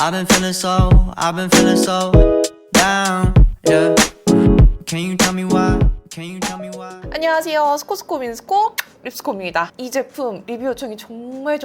I've been feeling so down, yeah. Can you tell me why? Can you tell me why? 안녕하세요. 스코스코 민스코 립스코입니다. 이 제품 리뷰 요청이 정말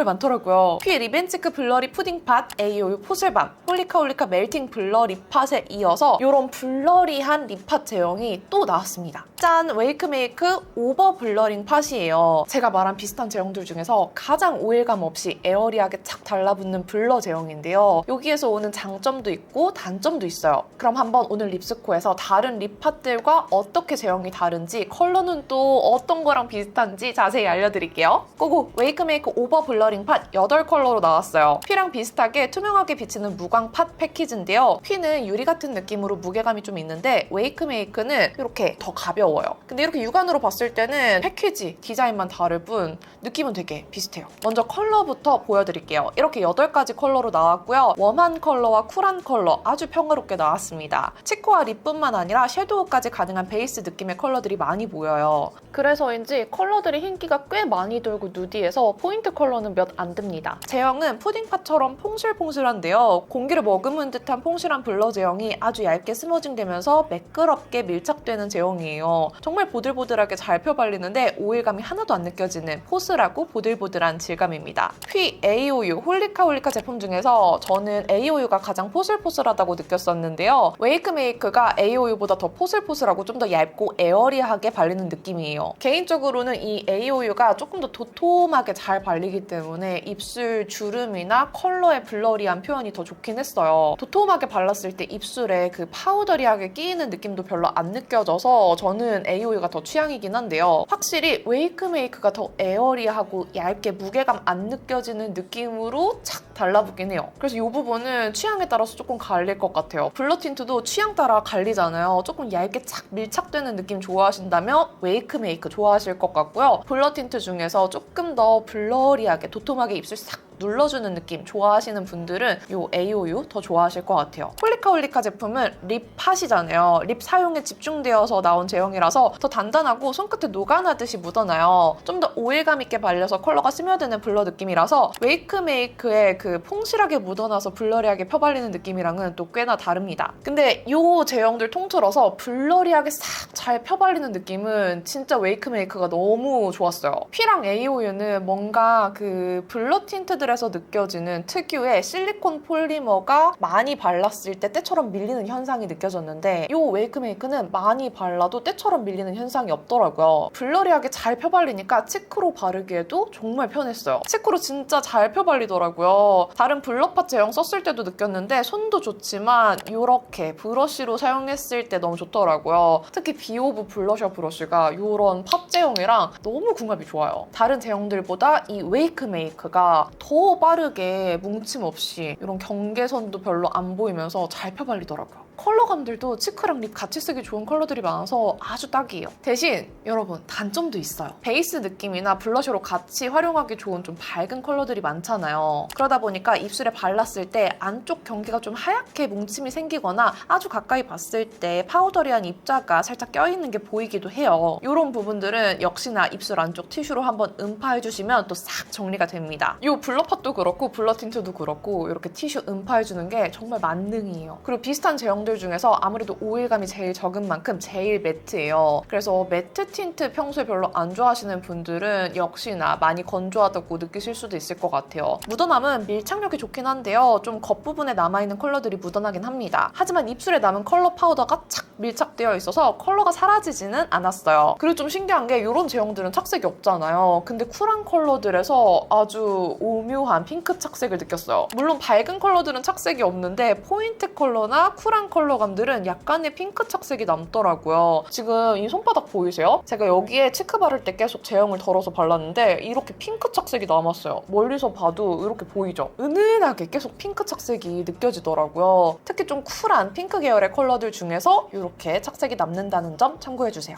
많더라고요. 퀴 리벤치크 블러리 푸딩팟, AOU 포슬밤, 홀리카 멜팅 블러 립팟에 이어서 이런 블러리한 립팟 제형이 또 나왔습니다. 짠! 웨이크메이크 오버 블러링 팟이에요. 제가 말한 비슷한 제형들 중에서 가장 오일감 없이 에어리하게 착 달라붙는 블러 제형인데요. 여기에서 오는 장점도 있고 단점도 있어요. 그럼 한번 오늘 립스코에서 다른 립팟들과 어떻게 제형이 다른지, 컬러는 또 어떤 거랑 비슷한지 자세히 알려드릴게요. 고고! 웨이크메이크 오버 블러링 팟 8컬러로 나왔어요. 퀴랑 비슷하게 투명하게 비치는 무광 팟 패키지인데요. 퀴는 유리 같은 느낌으로 무게감이 좀 있는데 웨이크메이크는 이렇게 더 가벼워요. 근데 이렇게 육안으로 봤을 때는 패키지, 디자인만 다를 뿐 느낌은 되게 비슷해요. 먼저 컬러부터 보여드릴게요. 이렇게 8가지 컬러로 나왔고요. 웜한 컬러와 쿨한 컬러 아주 평화롭게 나왔습니다. 치크와 립뿐만 아니라 섀도우까지 가능한 베이스 느낌의 컬러들이 많이 보여요. 그래서인지 컬러들이 흰기가 꽤 많이 돌고 누디해서 포인트 컬러는 몇 안 듭니다. 제형은 푸딩팟처럼 퐁실퐁실한데요. 공기를 머금은 듯한 퐁실한 블러 제형이 아주 얇게 스머징되면서 매끄럽게 밀착되는 제형이에요. 정말 보들보들하게 잘 펴발리는데 오일감이 하나도 안 느껴지는 포슬하고 보들보들한 질감입니다. 퀴 AOU 홀리카 제품 중에서 저는 AOU가 가장 포슬포슬하다고 느꼈었는데요. 웨이크메이크가 AOU보다 더 포슬포슬하고 좀 더 얇고 에어리하게 발리는 느낌이에요. 개인적으로는 이 AOU가 조금 더 도톰하게 잘 발리기 때문에 입술 주름이나 컬러의 블러리한 표현이 더 좋긴 했어요. 도톰하게 발랐을 때 입술에 그 파우더리하게 끼이는 느낌도 별로 안 느껴져서 저는 AOU가 더 취향이긴 한데요. 확실히 웨이크메이크가 더 에어리하고 얇게 무게감 안 느껴지는 느낌으로 착 달라붙긴 해요. 그래서 이 부분은 취향에 따라서 조금 갈릴 것 같아요. 블러 틴트도 취향 따라 갈리잖아요. 조금 얇게 착 밀착되는 느낌 좋아하신다면 웨이크메이크 좋아하실 것 같고요. 블러 틴트 중에서 조금 더 블러리하게 도톰하게 입술 싹 눌러주는 느낌 좋아하시는 분들은 이 AOU 더 좋아하실 것 같아요. 홀리카 제품은 립 팟이잖아요. 립 사용에 집중되어서 나온 제형이라서 더 단단하고 손끝에 녹아나듯이 묻어나요. 좀 더 오일감 있게 발려서 컬러가 스며드는 블러 느낌이라서 웨이크메이크의 그 퐁실하게 묻어나서 블러리하게 펴발리는 느낌이랑은 또 꽤나 다릅니다. 근데 이 제형들 통틀어서 블러리하게 싹 잘 펴발리는 느낌은 진짜 웨이크메이크가 너무 좋았어요. P랑 AOU는 뭔가 그 블러 틴트들 에서 느껴지는 특유의 실리콘 폴리머가 많이 발랐을 때 때처럼 밀리는 현상이 느껴졌는데 이 웨이크메이크는 많이 발라도 때처럼 밀리는 현상이 없더라고요. 블러리하게 잘 펴발리니까 치크로 바르기에도 정말 편했어요. 치크로 진짜 잘 펴발리더라고요. 다른 블러팟 제형 썼을 때도 느꼈는데 손도 좋지만 이렇게 브러쉬로 사용했을 때 너무 좋더라고요. 특히 비오브 블러셔 브러쉬가 이런 팟 제형이랑 너무 궁합이 좋아요. 다른 제형들보다 이 웨이크메이크가 더 빠르게 뭉침 없이 이런 경계선도 별로 안 보이면서 잘 펴발리더라고요. 컬러감들도 치크랑 립 같이 쓰기 좋은 컬러들이 많아서 아주 딱이에요. 대신 여러분 단점도 있어요. 베이스 느낌이나 블러셔로 같이 활용하기 좋은 좀 밝은 컬러들이 많잖아요. 그러다 보니까 입술에 발랐을 때 안쪽 경계가 좀 하얗게 뭉침이 생기거나 아주 가까이 봤을 때 파우더리한 입자가 살짝 껴있는 게 보이기도 해요. 이런 부분들은 역시나 입술 안쪽 티슈로 한번 음파해주시면 또 싹 정리가 됩니다. 이 블러팟도 그렇고 블러 틴트도 그렇고 이렇게 티슈 음파해주는 게 정말 만능이에요. 그리고 비슷한 제형들 중에서 아무래도 오일감이 제일 적은 만큼 제일 매트예요. 그래서 매트 틴트 평소에 별로 안 좋아하시는 분들은 역시나 많이 건조하다고 느끼실 수도 있을 것 같아요. 묻어남은 밀착력이 좋긴 한데요. 좀 겉부분에 남아있는 컬러들이 묻어나긴 합니다. 하지만 입술에 남은 컬러 파우더가 착 밀착되어 있어서 컬러가 사라지지는 않았어요. 그리고 좀 신기한 게 이런 제형들은 착색이 없잖아요. 근데 쿨한 컬러들에서 아주 오묘한 핑크 착색을 느꼈어요. 물론 밝은 컬러들은 착색이 없는데 포인트 컬러나 쿨한 컬러감들은 약간의 핑크 착색이 남더라고요. 지금 이 손바닥 보이세요? 제가 여기에 치크 바를 때 계속 제형을 덜어서 발랐는데 이렇게 핑크 착색이 남았어요. 멀리서 봐도 이렇게 보이죠? 은은하게 계속 핑크 착색이 느껴지더라고요. 특히 좀 쿨한 핑크 계열의 컬러들 중에서 이렇게 착색이 남는다는 점 참고해주세요.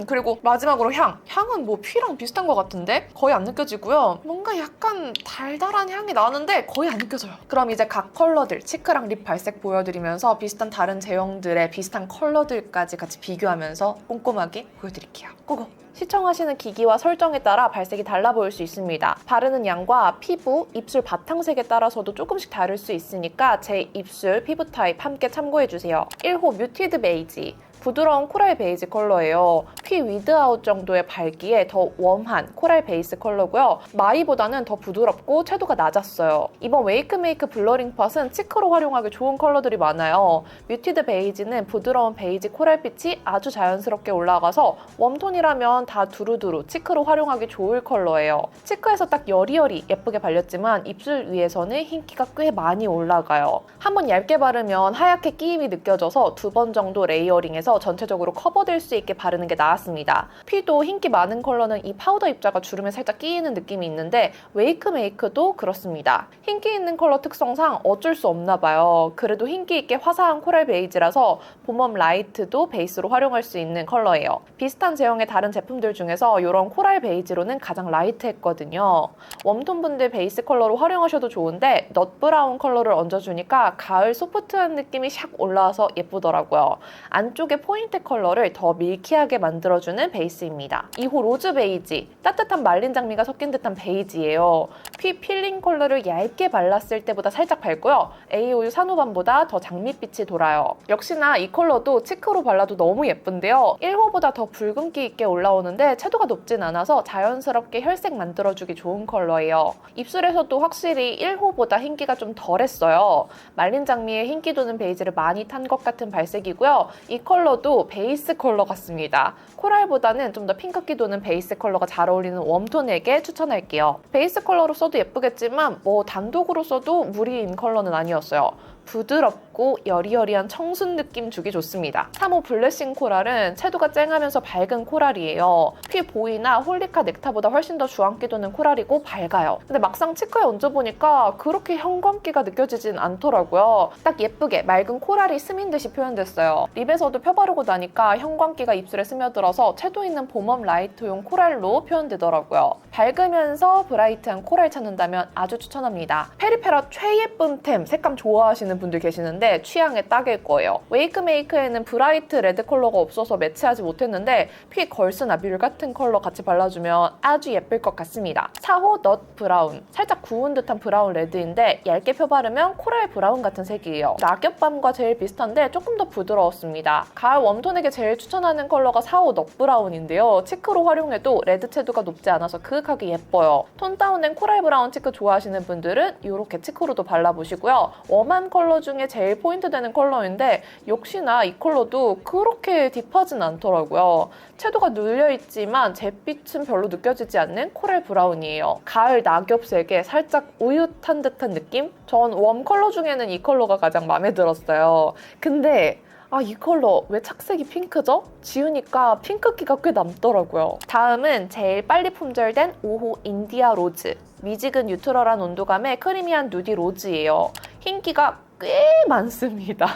그리고 마지막으로 향은 뭐 P랑 비슷한 것 같은데 거의 안 느껴지고요. 뭔가 약간 달달한 향이 나는데 거의 안 느껴져요. 그럼 이제 각 컬러들 치크랑 립 발색 보여드리면서 비슷한 다른 다른 제형들의 비슷한 컬러들까지 같이 비교하면서 꼼꼼하게 보여드릴게요. 고고! 시청하시는 기기와 설정에 따라 발색이 달라 보일 수 있습니다. 바르는 양과 피부, 입술 바탕색에 따라서도 조금씩 다를 수 있으니까 제 입술, 피부 타입 함께 참고해주세요. 1호 뮤티드 베이지. 부드러운 코랄 베이지 컬러예요. 피 위드아웃 정도의 밝기에 더 웜한 코랄 베이스 컬러고요. 마이보다는 더 부드럽고 채도가 낮았어요. 이번 웨이크메이크 블러링 팟은 치크로 활용하기 좋은 컬러들이 많아요. 뮤티드 베이지는 부드러운 베이지 코랄빛이 아주 자연스럽게 올라가서 웜톤이라면 다 두루두루 치크로 활용하기 좋을 컬러예요. 치크에서 딱 여리여리 예쁘게 발렸지만 입술 위에서는 흰기가 꽤 많이 올라가요. 한번 얇게 바르면 하얗게 끼임이 느껴져서 2번 정도 레이어링해서 전체적으로 커버될 수 있게 바르는 게 나았습니다. 피도 흰기 많은 컬러는 이 파우더 입자가 주름에 살짝 끼이는 느낌이 있는데 웨이크메이크도 그렇습니다. 흰기 있는 컬러 특성상 어쩔 수 없나 봐요. 그래도 흰기 있게 화사한 코랄 베이지라서 봄웜 라이트도 베이스로 활용할 수 있는 컬러예요. 비슷한 제형의 다른 제품들 중에서 이런 코랄 베이지로는 가장 라이트했거든요. 웜톤 분들 베이스 컬러로 활용하셔도 좋은데 넛 브라운 컬러를 얹어주니까 가을 소프트한 느낌이 샥 올라와서 예쁘더라고요. 안쪽에 포인트 컬러를 더 밀키하게 만들어주는 베이스입니다. 2호 로즈 베이지, 따뜻한 말린 장미가 섞인 듯한 베이지예요. 피 필링 컬러를 얇게 발랐을 때보다 살짝 밝고요. AOU 산호밤보다 더 장밋빛이 돌아요. 역시나 이 컬러도 치크로 발라도 너무 예쁜데요. 1호보다 더 붉은기 있게 올라오는데 채도가 높진 않아서 자연스럽게 혈색 만들어주기 좋은 컬러예요. 입술에서도 확실히 1호보다 흰기가 좀 덜했어요. 말린 장미에 흰기 도는 베이지를 많이 탄 것 같은 발색이고요. 이 컬러도 베이스 컬러 같습니다. 코랄보다는 좀 더 핑크기 도는 베이스 컬러가 잘 어울리는 웜톤에게 추천할게요. 베이스 컬러로 써도 예쁘겠지만 단독으로 써도 무리인 컬러는 아니었어요. 부드럽고 여리여리한 청순 느낌 주기 좋습니다. 3호 블레싱 코랄은 채도가 쨍하면서 밝은 코랄이에요. 피 보이나 홀리카 넥타보다 훨씬 더 주황기 도는 코랄이고 밝아요. 근데 막상 치크에 얹어보니까 그렇게 형광기가 느껴지진 않더라고요. 딱 예쁘게 맑은 코랄이 스민 듯이 표현됐어요. 립에서도 펴바르고 나니까 형광기가 입술에 스며들어서 채도 있는 봄웜 라이트용 코랄로 표현되더라고요. 밝으면서 브라이트한 코랄 찾는다면 아주 추천합니다. 페리페라 최예쁨템 색감 좋아하시는 분들 계시는데 취향에 딱일 거예요. 웨이크메이크에는 브라이트 레드 컬러가 없어서 매치하지 못했는데 피 걸스나 뮬 같은 컬러 같이 발라주면 아주 예쁠 것 같습니다. 4호 넛 브라운, 살짝 구운 듯한 브라운 레드인데 얇게 펴바르면 코랄 브라운 같은 색이에요. 낙엽밤과 제일 비슷한데 조금 더 부드러웠습니다. 가을 웜톤에게 제일 추천하는 컬러가 4호 넛 브라운인데요. 치크로 활용해도 레드 채도가 높지 않아서 그윽하게 예뻐요. 톤 다운된 코랄 브라운 치크 좋아하시는 분들은 이렇게 치크로도 발라보시고요. 웜한 컬러 중에 제일 포인트 되는 컬러인데 역시나 이 컬러도 그렇게 딥하진 않더라고요. 채도가 눌려있지만 잿빛은 별로 느껴지지 않는 코랄 브라운이에요. 가을 낙엽색에 살짝 우윳한 듯한 느낌? 전 웜 컬러 중에는 이 컬러가 가장 마음에 들었어요. 근데 이 컬러 왜 착색이 핑크죠? 지우니까 핑크기가 꽤 남더라고요. 다음은 제일 빨리 품절된 5호 인디아 로즈. 미지근 뉴트럴한 온도감의 크리미한 누디 로즈예요. 흰기가 꽤 많습니다.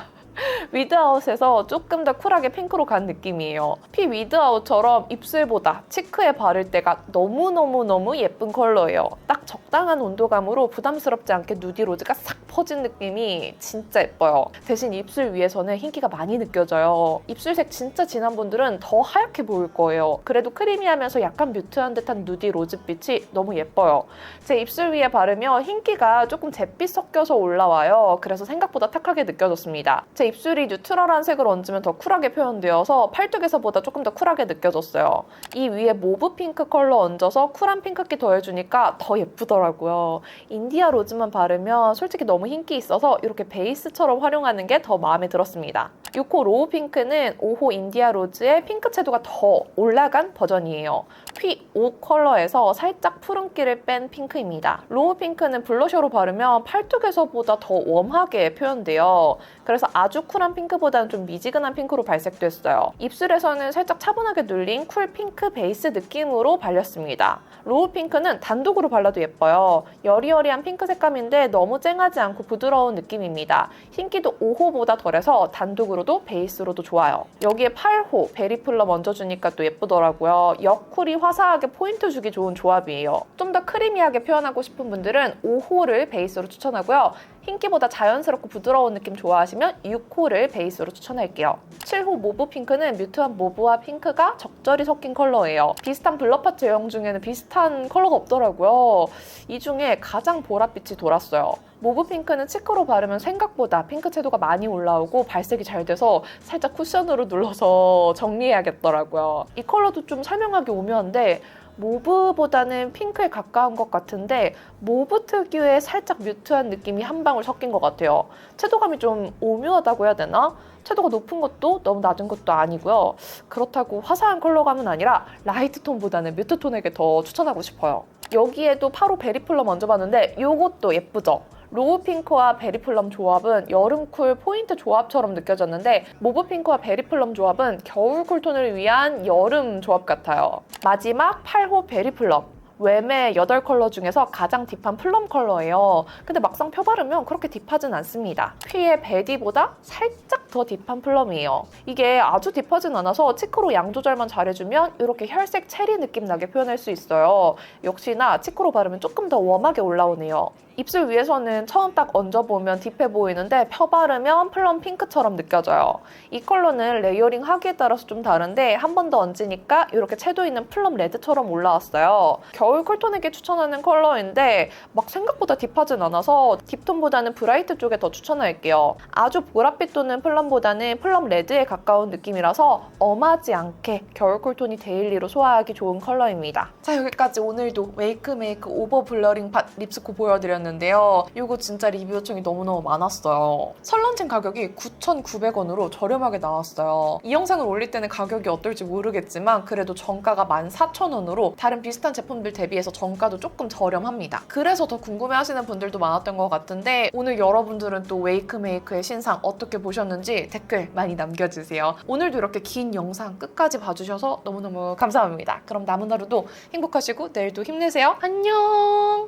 위드아웃에서 조금 더 쿨하게 핑크로 간 느낌이에요. 피 위드아웃처럼 입술보다 치크에 바를 때가 너무너무 예쁜 컬러예요. 딱 적당한 온도감으로 부담스럽지 않게 누디 로즈가 싹 퍼진 느낌이 진짜 예뻐요. 대신 입술 위에서는 흰기가 많이 느껴져요. 입술색 진짜 진한 분들은 더 하얗게 보일 거예요. 그래도 크리미하면서 약간 뮤트한 듯한 누디 로즈빛이 너무 예뻐요. 제 입술 위에 바르면 흰기가 조금 잿빛 섞여서 올라와요. 그래서 생각보다 탁하게 느껴졌습니다. 제 입술이 뉴트럴한 색을 얹으면 더 쿨하게 표현되어서 팔뚝에서보다 조금 더 쿨하게 느껴졌어요. 이 위에 모브 핑크 컬러 얹어서 쿨한 핑크기 더해주니까 더 예쁘더라고요. 인디아 로즈만 바르면 솔직히 너무 흰기 있어서 이렇게 베이스처럼 활용하는 게 더 마음에 들었습니다. 6호 로우 핑크는 5호 인디아 로즈의 핑크 채도가 더 올라간 버전이에요. 피 5 컬러에서 살짝 푸른기를 뺀 핑크입니다. 로우 핑크는 블러셔로 바르면 팔뚝에서보다 더 웜하게 표현돼요. 그래서 아주 쿨한 핑크보다는 좀 미지근한 핑크로 발색됐어요. 입술에서는 살짝 차분하게 눌린 쿨 핑크 베이스 느낌으로 발렸습니다. 로우 핑크는 단독으로 발라도 예뻐요. 여리여리한 핑크 색감인데 너무 쨍하지 않고 부드러운 느낌입니다. 흰기도 5호보다 덜해서 단독으로도 베이스로도 좋아요. 여기에 8호 베리플럼 얹어주니까 또 예쁘더라고요. 옆쿨이 화사하게 포인트 주기 좋은 조합이에요. 좀 더 크리미하게 표현하고 싶은 분들은 5호를 베이스로 추천하고요. 흰기보다 자연스럽고 부드러운 느낌 좋아하시면 6호를 베이스로 추천할게요. 7호 모브 핑크는 뮤트한 모브와 핑크가 적절히 섞인 컬러예요. 비슷한 블러 파트 제형 중에는 비슷한 컬러가 없더라고요. 이 중에 가장 보랏빛이 돌았어요. 모브 핑크는 치크로 바르면 생각보다 핑크 채도가 많이 올라오고 발색이 잘 돼서 살짝 쿠션으로 눌러서 정리해야겠더라고요. 이 컬러도 좀 설명하기 오묘한데 모브보다는 핑크에 가까운 것 같은데 모브 특유의 살짝 뮤트한 느낌이 한 방울 섞인 것 같아요. 채도감이 좀 오묘하다고 해야 되나? 채도가 높은 것도 너무 낮은 것도 아니고요. 그렇다고 화사한 컬러감은 아니라 라이트 톤보다는 뮤트 톤에게 더 추천하고 싶어요. 여기에도 8호 베리플럼 얹어봤는데 이것도 예쁘죠? 로우 핑크와 베리플럼 조합은 여름쿨 포인트 조합처럼 느껴졌는데 모브 핑크와 베리플럼 조합은 겨울 쿨톤을 위한 여름 조합 같아요. 마지막 8호 베리플럼. 웸의 8컬러 중에서 가장 딥한 플럼 컬러예요. 근데 막상 펴바르면 그렇게 딥하진 않습니다. 퀴의 베디보다 살짝 더 딥한 플럼이에요. 이게 아주 딥하진 않아서 치크로 양 조절만 잘해주면 이렇게 혈색 체리 느낌 나게 표현할 수 있어요. 역시나 치크로 바르면 조금 더 웜하게 올라오네요. 입술 위에서는 처음 딱 얹어보면 딥해 보이는데 펴바르면 플럼 핑크처럼 느껴져요. 이 컬러는 레이어링 하기에 따라서 좀 다른데 한 번 더 얹으니까 이렇게 채도 있는 플럼 레드처럼 올라왔어요. 겨울 쿨톤에게 추천하는 컬러인데 막 생각보다 딥하진 않아서 딥톤보다는 브라이트 쪽에 더 추천할게요. 아주 보랏빛 도는 플럼보다는 플럼 레드에 가까운 느낌이라서 엄하지 않게 겨울 쿨톤이 데일리로 소화하기 좋은 컬러입니다. 자, 여기까지 오늘도 웨이크메이크 오버 블러링 팟 립스코 보여드렸는데요. 이거 진짜 리뷰 요청이 너무너무 많았어요. 설런칭 가격이 9,900원으로 저렴하게 나왔어요. 이 영상을 올릴 때는 가격이 어떨지 모르겠지만 그래도 정가가 14,000원으로 다른 비슷한 제품들 대비해서 정가도 조금 저렴합니다. 그래서 더 궁금해하시는 분들도 많았던 것 같은데 오늘 여러분들은 또 웨이크메이크의 신상 어떻게 보셨는지 댓글 많이 남겨주세요. 오늘도 이렇게 긴 영상 끝까지 봐주셔서 너무너무 감사합니다. 그럼 남은 하루도 행복하시고 내일도 힘내세요. 안녕!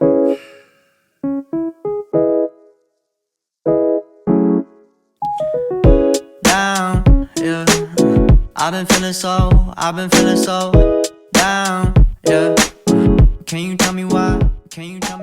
Down, yeah. I've been feeling so down, yeah. Can you tell me why? Can you tell